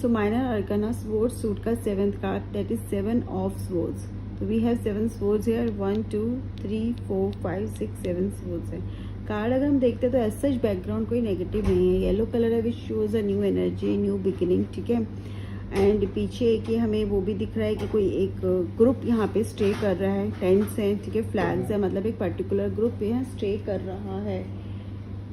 सो minor arcana sword suit का 7th card, that is 7 of swords. तो we have 7 swords here, 1 2 3 4 5 6 7 swords है। Card अगर हम देखते हैं तो एज सच बैकग्राउंड कोई नेगेटिव नहीं है। येलो कलर है which shows a new energy, new beginning, ठीक है। एंड पीछे कि हमें वो भी दिख रहा है कि कोई एक ग्रुप यहाँ पे स्टे कर रहा है, टेंट्स हैं, ठीक है, फ्लैग्स है, मतलब एक पर्टिकुलर ग्रुप यहाँ स्टे कर रहा है,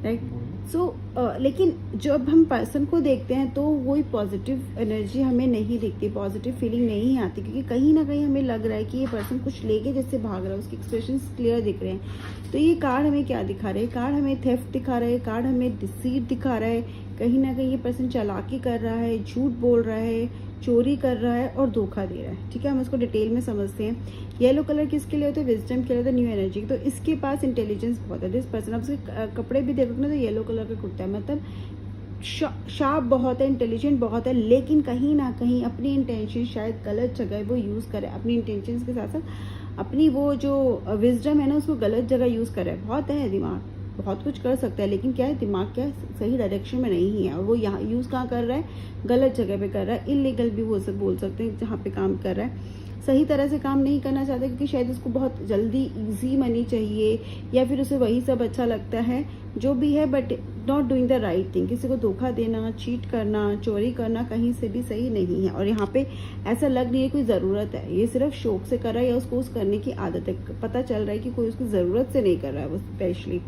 राइट। सो लेकिन जब हम पर्सन को देखते हैं तो वही पॉजिटिव एनर्जी हमें नहीं दिखती, पॉजिटिव फीलिंग नहीं आती, क्योंकि कहीं ना कहीं हमें लग रहा है कि ये पर्सन कुछ लेके जैसे भाग रहा है, उसके एक्सप्रेशन क्लियर दिख रहे हैं। तो ये कार्ड हमें क्या दिखा रहे हैं? कार्ड हमें थेफ्ट दिखा रहे हैं, कार्ड हमें डिसीट दिखा रहा है। कहीं ना कहीं ये पर्सन चालाकी कर रहा है, झूठ बोल रहा है, चोरी कर रहा है और धोखा दे रहा है, ठीक है। हम इसको डिटेल में समझते हैं। येलो कलर किसके लिए होता है? विजडम के लिए होता है, न्यू एनर्जी। तो इसके पास इंटेलिजेंस बहुत है दिस पर्सन। अब उसके कपड़े भी देखोगे ना तो येलो कलर का कुर्ता है, मतलब शार्प बहुत है, इंटेलिजेंट बहुत है, लेकिन कहीं ना कहीं अपनी इंटेंशन शायद गलत जगह वो यूज़ करे। अपनी इंटेंशन के साथ साथ अपनी वो जो विजडम है ना उसको गलत जगह यूज़ करे। बहुत है दिमाग, बहुत कुछ कर सकता है, लेकिन क्या है दिमाग क्या है, सही डायरेक्शन में नहीं है। और वो यहाँ यूज़ कहाँ कर रहा है? गलत जगह पे कर रहा है, इलीगल भी वो सब बोल सकते हैं जहाँ पे काम कर रहा है। सही तरह से काम नहीं करना चाहता क्योंकि शायद उसको बहुत जल्दी इजी मनी चाहिए, या फिर उसे वही सब अच्छा लगता है जो भी है, but not doing the right thing. किसी को धोखा देना, चीट करना, चोरी करना कहीं से भी सही नहीं है। और यहाँ पे ऐसा लग नहीं है कोई ज़रूरत है, ये सिर्फ शौक से कर रहा है या उसको उस करने की आदत है। पता चल रहा है कि कोई उसकी ज़रूरत से नहीं कर रहा है वो स्पेशली,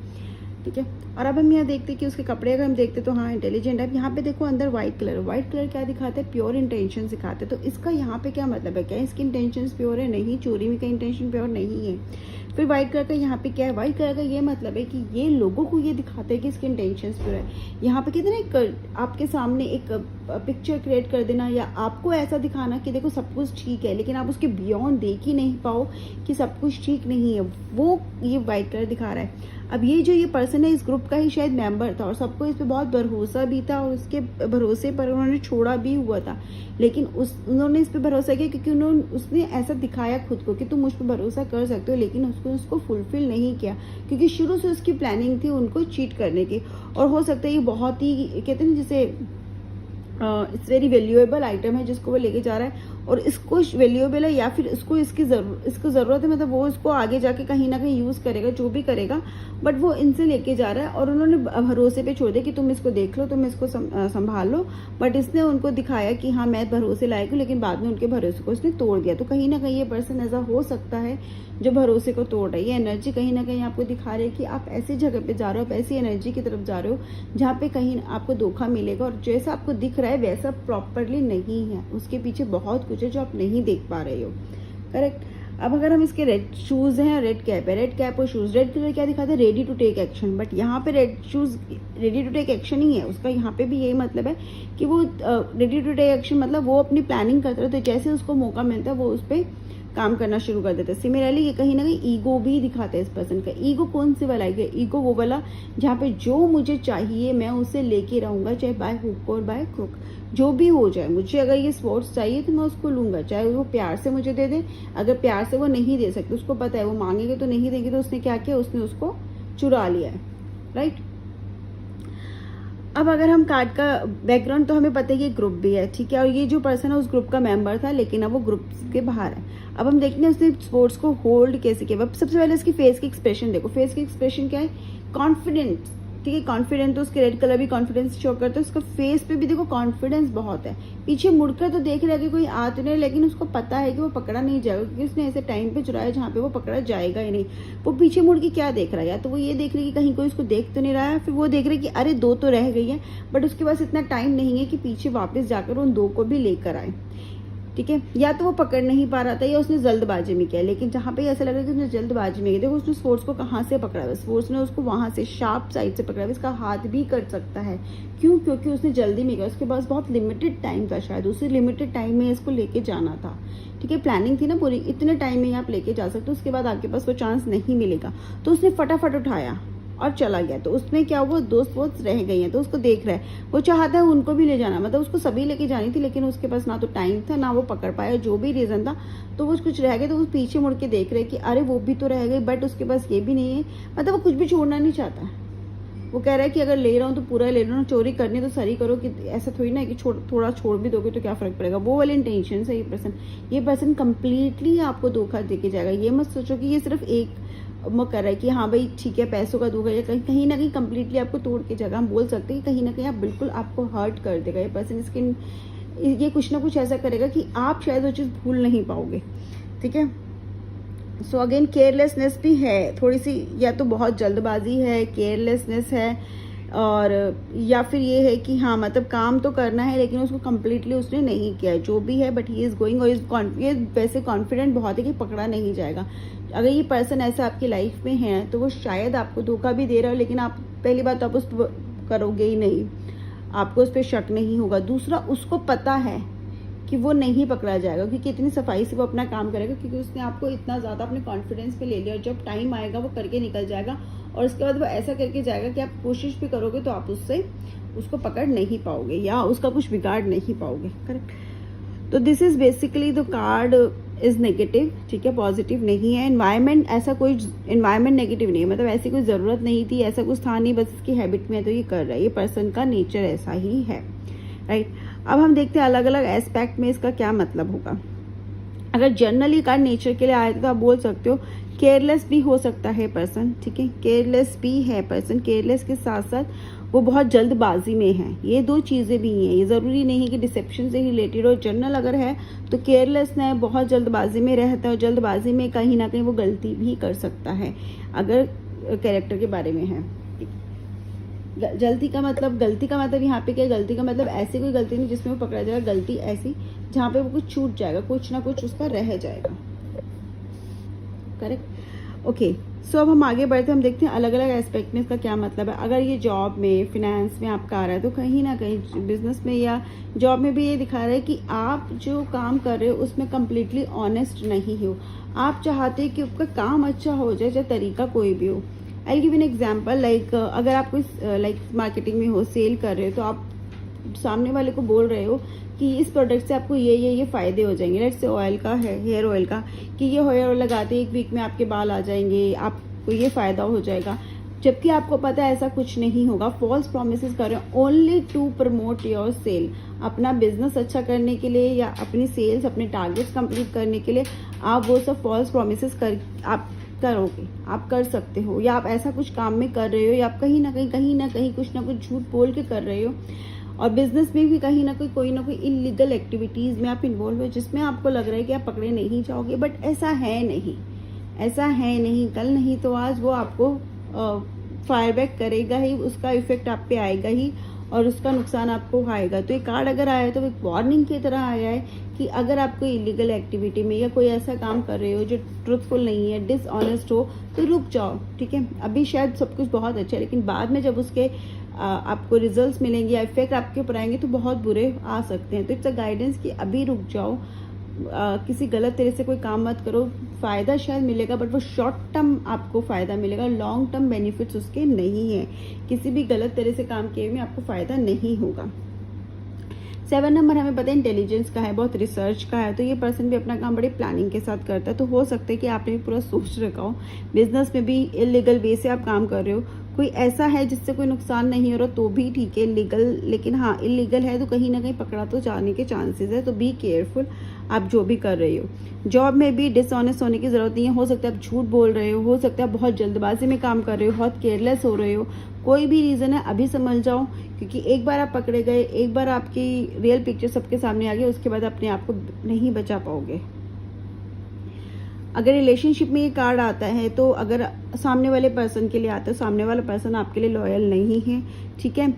ठीक है। और अब हम यहाँ देखते हैं कि उसके कपड़े अगर हम देखते तो हाँ इंटेलिजेंट है। यहाँ पे देखो अंदर व्हाइट कलर, व्हाइट कलर क्या दिखाते हैं? प्योर इंटेंशन दिखाते हैं। तो इसका यहाँ पे क्या मतलब है? क्या इसकी इंटेंशन प्योर है? नहीं, चोरी में का इंटेंशन प्योर नहीं है। फिर व्हाइट कलर का यहाँ पे क्या है? व्हाइट कलर का ये मतलब है कि ये लोगों को ये दिखाते हैं कि इसके इंटेंशन प्योर है। यहाँ पे कहते हैं ना आपके सामने एक पिक्चर क्रिएट कर देना या आपको ऐसा दिखाना कि देखो सब कुछ ठीक है, लेकिन आप उसके बियॉन्ड देख ही नहीं पाओ कि सब कुछ ठीक नहीं है, वो ये व्हाइट कलर दिखा रहा है। अब ये जो ये पर्सन है इस ग्रुप का ही शायद मेंबर था और सबको इस पे बहुत भरोसा भी था और उसके भरोसे पर उन्होंने छोड़ा भी हुआ था, लेकिन उन्होंने इस पे भरोसा किया क्योंकि उसने ऐसा दिखाया खुद को कि तुम मुझ पर भरोसा कर सकते हो, लेकिन उसको फुलफिल नहीं किया क्योंकि शुरू से उसकी प्लानिंग थी उनको चीट करने की। और हो सकता है ये बहुत ही कहते हैं जिसे इट्स वेरी वैल्यूएबल आइटम है जिसको वो लेके जा रहा है और इसको वैल्यूएबल है या फिर इसको इसको ज़रूरत है, मतलब वो इसको आगे जाके कहीं ना कहीं यूज़ करेगा, जो भी करेगा, बट वो इनसे लेके जा रहा है और उन्होंने भरोसे पे छोड़ दिया कि तुम इसको देख लो, तुम इसको संभाल लो। बट इसने उनको दिखाया कि हाँ मैं भरोसे लायक हूँ, लेकिन बाद में उनके भरोसे को इसने तोड़ दिया। तो कहीं ना कहीं ये पर्सन ऐसा हो सकता है जो भरोसे को तोड़ रहा है। ये एनर्जी कहीं ना कहीं आपको दिखा रही है कि आप ऐसी जगह पे जा रहे हो, आप ऐसी एनर्जी की तरफ जा रहे हो जहाँ पे कहीं आपको धोखा मिलेगा और जैसा आपको दिख रहा है वैसा प्रॉपरली नहीं है, उसके पीछे बहुत कुछ है जो आप नहीं देख पा रहे हो, करेक्ट। अब अगर हम इसके रेड शूज हैं, रेड कैप है, रेड कैप और शूज, रेड कलर क्या दिखाते हैं? Ready to take action. But यहाँ पे red shoes ready to take action ही है उसका, यहाँ पे भी यही मतलब है कि वो रेडी टू टेक एक्शन मतलब वो अपनी प्लानिंग करता है, तो जैसे उसको मौका मिलता है वो उस पर काम करना शुरू कर देता है। सिमिलरली ये कहीं ना कहीं ईगो भी दिखाता है इस पर्सन का। ईगो कौन सी वाला है? ईगो वो वाला जहाँ पे जो मुझे चाहिए मैं उसे लेके रहूंगा, चाहे बाय हुक और बाय क्रुक, जो भी हो जाए। मुझे अगर ये स्पोर्ट्स चाहिए तो मैं उसको लूंगा, चाहे वो प्यार से मुझे दे दे। अगर प्यार से वो नहीं दे सकते, उसको पता है वो मांगेंगे तो नहीं देंगे, तो उसने क्या किया? उसने उसको चुरा लिया है, राइट। अब अगर हम कार्ड का बैकग्राउंड तो हमें पता है कि ग्रुप भी है, ठीक है, और ये जो पर्सन है उस ग्रुप का मेंबर था, लेकिन अब वो ग्रुप के बाहर है। अब हम देखते हैं उसने स्पोर्ट्स को होल्ड कैसे किया। सबसे पहले इसकी फेस की एक्सप्रेशन देखो। फेस की एक्सप्रेशन क्या है? कॉन्फिडेंट, ठीक है, कॉन्फिडेंट। तो उसके रेड कलर भी कॉन्फिडेंस शो करता है, उसका फेस पे भी देखो कॉन्फिडेंस बहुत है। पीछे मुड़कर तो देख रहा है कि कोई आ तो नहीं, लेकिन उसको पता है कि वो पकड़ा नहीं जाएगा क्योंकि उसने ऐसे टाइम पे चुराया जहाँ पे वो पकड़ा जाएगा ही नहीं। वो पीछे मुड़ के क्या देख रहा है? या तो वो ये देख रही है कि कहीं कोई उसको देख तो नहीं रहा है, फिर वो देख रहे कि अरे 2 तो रह गई है, बट उसके पास इतना टाइम नहीं है कि पीछे वापस जाकर उन 2 को भी लेकर आए, ठीक है। या तो वो पकड़ नहीं पा रहा था या उसने जल्दबाजी में किया, लेकिन जहाँ पे ऐसा लग रहा है कि उसने जल्दबाजी में किया। देखो उसने स्पोर्ट्स को कहाँ से पकड़ा है? स्पोर्ट्स ने उसको वहां से शार्प साइड से पकड़ा है, इसका हाथ भी कट सकता है। क्यों? क्योंकि उसने जल्दी में किया, उसके पास बहुत लिमिटेड टाइम था, शायद उसे लिमिटेड टाइम में इसको लेके जाना था, ठीक है। प्लानिंग थी ना पूरी, इतने टाइम में आप लेके जा सकते हो, उसके बाद आपके पास वो चांस नहीं मिलेगा। तो उसने फटाफट उठाया और चला गया। तो उसमें क्या हुआ? 2 स्पोर्ट्स रह गई हैं, तो उसको देख रहा है, वो चाहता है उनको भी ले जाना, मतलब उसको सभी लेके जानी थी, लेकिन उसके पास ना तो टाइम था ना वो पकड़ पाया, जो भी रीजन था, तो वो कुछ रह गए। तो वो पीछे मुड़ के देख रहे कि अरे वो भी तो रह गई, बट उसके पास ये भी नहीं है, मतलब वो कुछ भी छोड़ना नहीं चाहता, वो कह रहा है कि अगर ले रहा हूँ तो पूरा ले रहा हूँ, चोरी करनी तो सारी करो, कि ऐसा थोड़ी ना है कि थोड़ा छोड़ भी दोगे तो क्या फ़र्क पड़ेगा, वो वाले इंटेंशन से ये पर्सन कम्प्लीटली आपको धोखा दे के जाएगा। ये मत सोचो कि ये सिर्फ एक वो कर रहा है कि हाँ भाई ठीक है पैसों का धोखा, या कहीं ना कहीं कम्प्लीटली आपको तोड़ के जाएगा। हम बोल सकते हैं कि कहीं ना कहीं आप बिल्कुल आपको हर्ट कर देगा ये पर्सन। ये कुछ ना कुछ ऐसा करेगा कि आप शायद वो चीज़ भूल नहीं पाओगे, ठीक है। सो अगेन केयरलेसनेस भी है थोड़ी सी, या तो बहुत जल्दबाजी है, केयरलेसनेस है, और या फिर ये है कि हाँ मतलब काम तो करना है लेकिन उसको कम्प्लीटली उसने नहीं किया है, जो भी है, बट ही इज़ गोइंग, और ये वैसे कॉन्फिडेंट बहुत है कि पकड़ा नहीं जाएगा। अगर ये पर्सन ऐसा आपकी लाइफ में है तो वो शायद आपको धोखा भी दे रहा हो, लेकिन आप पहली बात आप उस करोगे ही नहीं, आपको उस पर शक नहीं होगा। दूसरा, उसको पता है कि वो नहीं पकड़ा जाएगा, क्योंकि इतनी सफाई से वो अपना काम करेगा, क्योंकि उसने आपको इतना ज़्यादा अपने कॉन्फिडेंस पे ले लिया, और जब टाइम आएगा वो करके निकल जाएगा, और उसके बाद वो ऐसा करके जाएगा कि आप कोशिश भी करोगे तो आप उसको पकड़ नहीं पाओगे या उसका कुछ बिगाड़ नहीं पाओगे। करेक्ट। तो this is basically the card is negative, ठीक है, पॉजिटिव नहीं है। एनवायरमेंट, ऐसा कोई एनवायरमेंट नेगेटिव नहीं है, मतलब ऐसी कोई ज़रूरत नहीं थी, ऐसा कुछ था नहीं, बस इसकी हैबिट में है तो ये कर रहा है, ये पर्सन का नेचर ऐसा ही है, राइट। अब हम देखते हैं अलग अलग एस्पेक्ट में इसका क्या मतलब होगा। अगर जनरली कार्ड नेचर के लिए आए तो आप बोल सकते हो केयरलेस भी हो सकता है पर्सन, ठीक है, केयरलेस भी है पर्सन, केयरलेस के साथ साथ वो बहुत जल्दबाजी में है। ये दो चीज़ें भी हैं, ये ज़रूरी नहीं है कि डिसेप्शन से रिलेटेड हो। जनरल अगर है तो केयरलेस है, बहुत जल्दबाजी में रहता है, और जल्दबाजी में कहीं ना कहीं वो गलती भी कर सकता है अगर कैरेक्टर के बारे में है। गलती का मतलब यहाँ पे क्या, गलती का मतलब ऐसी कोई गलती नहीं जिसमें वो पकड़ा जाएगा, गलती ऐसी जहाँ पे वो कुछ छूट जाएगा, कुछ ना कुछ उसका रह जाएगा। करेक्ट। ओके, सो अब हम आगे बढ़ते हैं, हम देखते हैं अलग अलग एस्पेक्ट में इसका क्या मतलब है। अगर ये जॉब में, फिनेंस में आपका आ रहा है तो कहीं ना कहीं बिजनेस में या जॉब में भी ये दिखा रहा है कि आप जो काम कर रहे हो उसमें कम्प्लीटली ऑनेस्ट नहीं हो। आप चाहते हैं कि आपका काम अच्छा हो जाए, चाहे तरीका कोई भी हो। I give an example, like अगर आप कोई लाइक मार्केटिंग में हो, सेल कर रहे हो, तो आप सामने वाले को बोल रहे हो कि इस प्रोडक्ट से आपको ये फ़ायदे हो जाएंगे। लेट्स से ऑयल का है, हेयर ऑयल का, कि ये हेयर ऑयल लगाते 1 वीक में आपके बाल आ जाएंगे, आपको ये फ़ायदा हो जाएगा, जबकि आपको पता है ऐसा कुछ नहीं होगा। फॉल्स प्रोमिसेस कर रहे हो only to promote your sale, अपना बिजनेस अच्छा करने के लिए या अपनी सेल्स, अपने टारगेट्स कंप्लीट करने के लिए आप वो सब फॉल्स प्रोमिसेस आप करोगे, आप कर सकते हो, या आप ऐसा कुछ काम में कर रहे हो, या आप कहीं ना कहीं कुछ ना कुछ झूठ बोल के कर रहे हो। और बिजनेस में भी कहीं ना कोई ना कोई इलीगल एक्टिविटीज़ में आप इन्वॉल्व हो, जिसमें आपको लग रहा है कि आप पकड़े नहीं जाओगे, बट ऐसा है नहीं, ऐसा है नहीं। कल नहीं तो आज वो आपको फायर बैक करेगा ही, उसका इफेक्ट आप पे आएगा ही, और उसका नुकसान आपको आएगा। तो ये कार्ड अगर आया है तो एक वार्निंग की तरह आया है कि अगर आप कोई इलीगल एक्टिविटी में या कोई ऐसा काम कर रहे हो जो ट्रूथफुल नहीं है, डिसऑनेस्ट हो, तो रुक जाओ, ठीक है। अभी शायद सब कुछ बहुत अच्छा है, लेकिन बाद में जब उसके आपको रिजल्ट्स मिलेंगे या इफेक्ट आपके ऊपर आएंगे तो बहुत बुरे आ सकते हैं। तो इट्स अ गाइडेंस कि अभी रुक जाओ, किसी गलत तरह से कोई काम मत करो। फ़ायदा शायद मिलेगा बट वो शॉर्ट टर्म आपको फ़ायदा मिलेगा, लॉन्ग टर्म बेनिफिट्स उसके नहीं है। किसी भी गलत तरह से काम किए में आपको फ़ायदा नहीं होगा। 7 नंबर हमें पता है इंटेलिजेंस का है, बहुत रिसर्च का है, तो ये पर्सन भी अपना काम बड़ी प्लानिंग के साथ करता है। तो हो सकता है कि आपने भी पूरा सोच रखा हो, बिजनेस में भी इलीगल वे से आप काम कर रहे हो, कोई ऐसा है जिससे कोई नुकसान नहीं हो रहा तो भी ठीक है, लीगल, लेकिन हाँ इलीगल है तो कहीं ना कहीं पकड़ा तो जाने के चांसेस है। तो बी केयरफुल आप जो भी कर रहे हो। जॉब में भी डिसऑनेस्ट होने की ज़रूरत नहीं है। हो सकता है आप झूठ बोल रहे हो सकता है आप बहुत जल्दबाजी में काम कर रहे हो, बहुत केयरलेस हो रहे हो, कोई भी रीज़न है अभी समझ जाओ, क्योंकि एक बार आप पकड़े गए, एक बार आपकी रियल पिक्चर सबके सामने आ गई, उसके बाद अपने आप को नहीं बचा पाओगे। अगर रिलेशनशिप में ये कार्ड आता है तो अगर सामने वाले पर्सन के लिए आता है, सामने वाला पर्सन आपके लिए लॉयल नहीं है, ठीक है,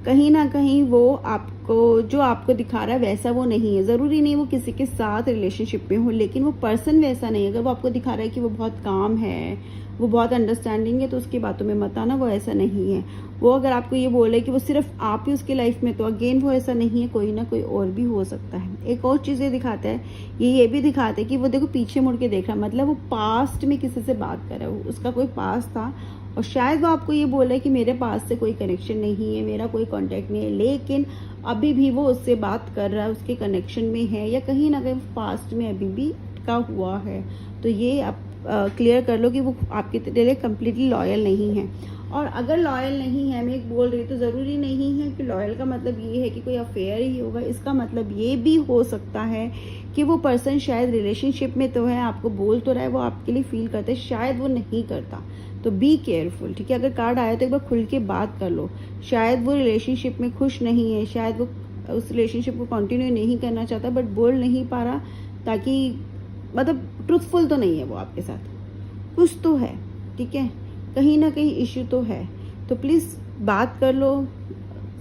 कहीं ना कहीं वो आपको जो आपको दिखा रहा है वैसा वो नहीं है। ज़रूरी नहीं वो किसी के साथ रिलेशनशिप में हो, लेकिन वो पर्सन वैसा नहीं है। अगर वो आपको दिखा रहा है कि वो बहुत काम है, वो बहुत अंडरस्टैंडिंग है, तो उसकी बातों में मत आना, वो ऐसा नहीं है। वो अगर आपको ये बोले कि वो सिर्फ आप ही उसकी लाइफ में, तो अगेन वो ऐसा नहीं है, कोई ना कोई और भी हो सकता है। एक और चीज़ ये दिखाता है, ये भी दिखाता है कि वो देखो पीछे मुड़ के देख रहा, मतलब वो पास्ट में किसी से बात कर रहा है, उसका कोई पास्ट था और शायद वो आपको ये बोल रहा है कि मेरे पास से कोई कनेक्शन नहीं है, मेरा कोई कांटेक्ट नहीं है, लेकिन अभी भी वो उससे बात कर रहा है, उसके कनेक्शन में है, या कहीं ना कहीं पास्ट में अभी भी का हुआ है। तो ये आप क्लियर कर लो कि वो आपके लिए कम्प्लीटली लॉयल नहीं है। और अगर लॉयल नहीं है, मैं एक बोल रही, तो ज़रूरी नहीं है कि लॉयल का मतलब ये है कि कोई अफेयर ही होगा। इसका मतलब ये भी हो सकता है कि वो पर्सन शायद रिलेशनशिप में तो है, आपको बोल तो रहा है, वो आपके लिए फील करता है, शायद वो नहीं करता। तो बी केयरफुल, ठीक है। अगर कार्ड आया तो एक बार खुल के बात कर लो। शायद वो रिलेशनशिप में खुश नहीं है, शायद वो उस रिलेशनशिप को कंटिन्यू नहीं करना चाहता, बट बोल नहीं पा रहा, ताकि मतलब ट्रूथफुल तो नहीं है वो आपके साथ, कुछ तो है, ठीक है, कहीं ना कहीं इश्यू तो है। तो प्लीज़ बात कर लो,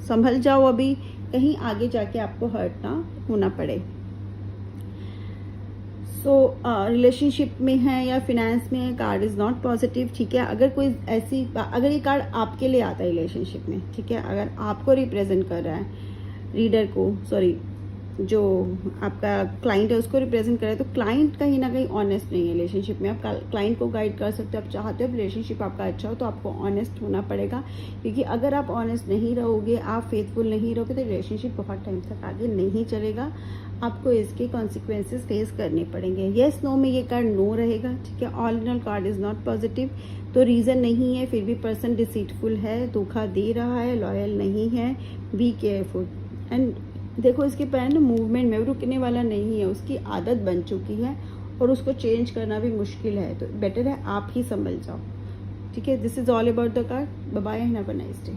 संभल जाओ, अभी कहीं आगे जाके आपको हर्ट ना होना पड़े। सो रिलेशनशिप में है या फिनेंस में है, कार्ड इज़ नॉट पॉजिटिव, ठीक है। अगर कोई ऐसी, अगर ये कार्ड आपके लिए आता है रिलेशनशिप में, ठीक है, अगर आपको रिप्रेजेंट कर रहा है, रीडर को, सॉरी, जो आपका क्लाइंट है उसको रिप्रेजेंट करे, तो क्लाइंट कहीं ना कहीं ऑनेस्ट नहीं है रिलेशनशिप में। आप क्लाइंट को गाइड कर सकते हो, आप चाहते हो रिलेशनशिप आपका अच्छा हो, तो आपको ऑनेस्ट होना पड़ेगा, क्योंकि अगर आप ऑनेस्ट नहीं रहोगे, आप फेथफुल नहीं रहोगे, तो रिलेशनशिप बहुत टाइम तक आगे नहीं चलेगा, आपको इसके कॉन्सिक्वेंसेस फेस करने पड़ेंगे। येस नो में ये कार्ड नो रहेगा, ठीक है। All in all card is not positive, तो रीज़न नहीं है, फिर भी पर्सन डिसीटफुल है, धोखा दे रहा है, लॉयल नहीं है, बी केयरफुल। एंड देखो, इसके पैर मूवमेंट में रुकने वाला नहीं है, उसकी आदत बन चुकी है और उसको चेंज करना भी मुश्किल है, तो बेटर है आप ही संभल जाओ, ठीक है। This is all about the card. Bye bye, have a nice day.